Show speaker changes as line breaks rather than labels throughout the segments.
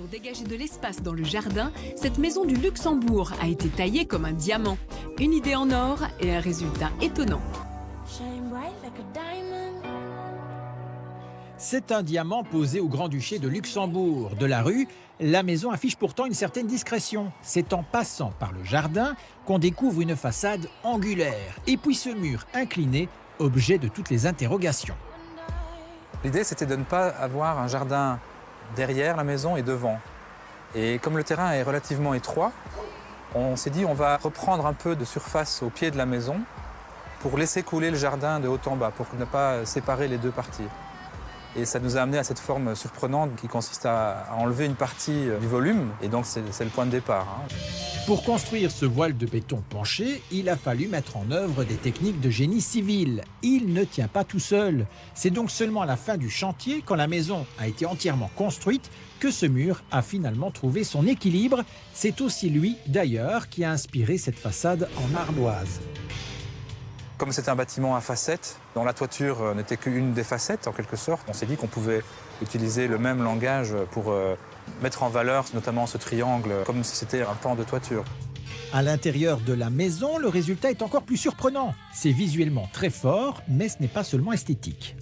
Pour dégager de l'espace dans le jardin, cette maison du Luxembourg a été taillée comme un diamant. Une idée en or et un résultat étonnant.
C'est un diamant posé au Grand-Duché de Luxembourg. De la rue, la maison affiche pourtant une certaine discrétion. C'est en passant par le jardin qu'on découvre une façade angulaire. Et puis ce mur incliné, objet de toutes les interrogations.
L'idée, c'était de ne pas avoir un jardin derrière la maison et devant. Et comme le terrain est relativement étroit, on s'est dit on va reprendre un peu de surface au pied de la maison pour laisser couler le jardin de haut en bas, pour ne pas séparer les deux parties. Et ça nous a amené à cette forme surprenante qui consiste à enlever une partie du volume, et donc c'est le point de départ.
Pour construire ce voile de béton penché, il a fallu mettre en œuvre des techniques de génie civil. Il ne tient pas tout seul. C'est donc seulement à la fin du chantier, quand la maison a été entièrement construite, que ce mur a finalement trouvé son équilibre. C'est aussi lui, d'ailleurs, qui a inspiré cette façade en ardoise.
Comme c'est un bâtiment à facettes, dont la toiture n'était qu'une des facettes en quelque sorte, on s'est dit qu'on pouvait utiliser le même langage pour mettre en valeur notamment ce triangle, comme si c'était un pan de toiture.
À l'intérieur de la maison, le résultat est encore plus surprenant. C'est visuellement très fort, mais ce n'est pas seulement esthétique.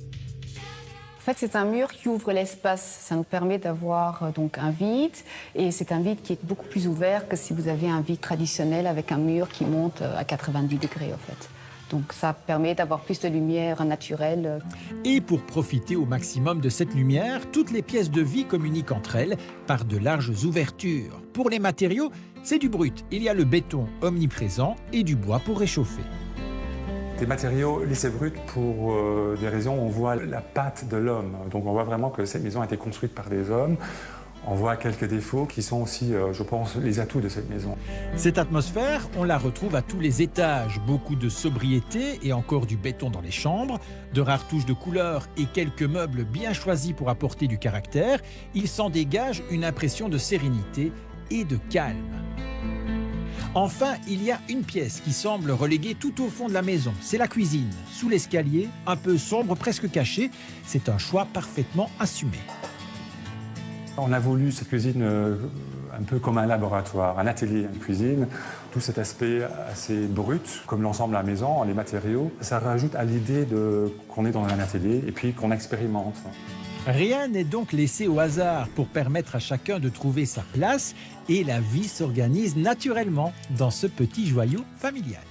En fait, c'est un mur qui ouvre l'espace. Ça nous permet d'avoir donc un vide, et c'est un vide qui est beaucoup plus ouvert que si vous avez un vide traditionnel avec un mur qui monte à 90 degrés en fait. Donc ça permet d'avoir plus de lumière naturelle.
Et pour profiter au maximum de cette lumière, toutes les pièces de vie communiquent entre elles par de larges ouvertures. Pour les matériaux, c'est du brut. Il y a le béton omniprésent et du bois pour réchauffer.
Des matériaux lissés bruts pour des raisons où on voit la patte de l'homme. Donc on voit vraiment que cette maison a été construite par des hommes. On voit quelques défauts qui sont aussi, je pense, les atouts de cette maison.
Cette atmosphère, on la retrouve à tous les étages. Beaucoup de sobriété et encore du béton dans les chambres, de rares touches de couleur et quelques meubles bien choisis pour apporter du caractère. Il s'en dégage une impression de sérénité et de calme. Enfin, il y a une pièce qui semble reléguée tout au fond de la maison. C'est la cuisine. Sous l'escalier, un peu sombre, presque caché. C'est un choix parfaitement assumé.
On a voulu cette cuisine un peu comme un laboratoire, un atelier, une cuisine. Tout cet aspect assez brut, comme l'ensemble de la maison, les matériaux, ça rajoute à l'idée qu'on est dans un atelier et puis qu'on expérimente.
Rien n'est donc laissé au hasard pour permettre à chacun de trouver sa place, et la vie s'organise naturellement dans ce petit joyau familial.